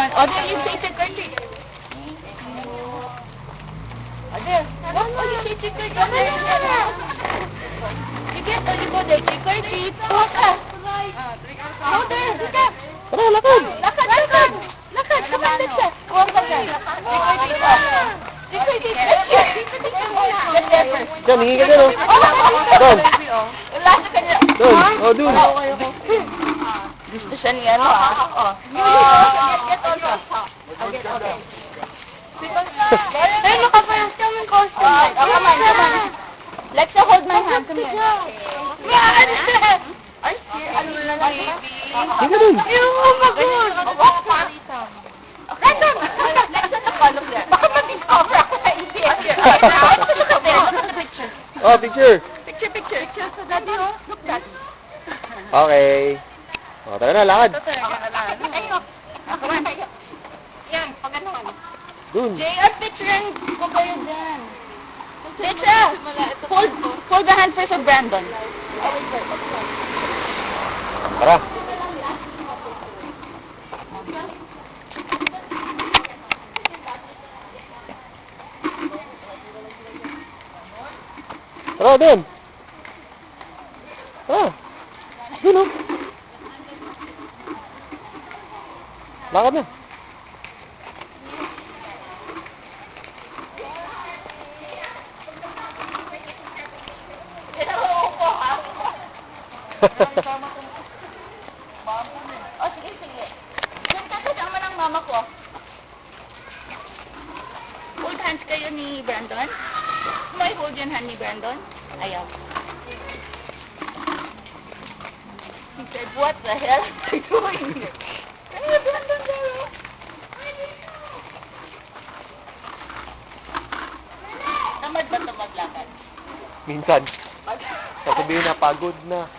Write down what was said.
naman. O, then you say trick or treat. O, there. O, you say trick or treat. Sige, so you go there. Trick or treat. Go there. Sige. Tara, lakad. Lakad. Kapatid siya. Go ka dyan. Trick or treat. Trick or treat. Let's get first. Diyan, hingi ka dyan, oh. Doon. Wala sa kanya. Doon. Oh, doon. Gusto siya niya, no? Get also. Okay. Then, nakaparang kami costume. Oh, come on. Lexa, hold my hand. Come here. Ay, ano na lang? Hingi ka dun. Oh my God! Lexa, napalok yan. Baka ma-discover ako sa India. Picture. Oh, picture. Picture. So, Daddy, oh. Look, Daddy. Okay. O, tara na, lakad. Yan, pag ganon. Dun. JR, picturean ko kayo dyan. Picture! Hold the hand first of Brandon. Tara. Tara, dun. Tara. Dun, oh. Lakad na. O, sige. Diyan ka kasama ng mama ko. Hold hands kayo ni Brandon. May hold yung hand ni Brandon. Ayaw. He said, what the hell are you doing here? Ay, Brandon, there. Tamad ba ito maglakad? Minsan. Sasabihin na, pagod na.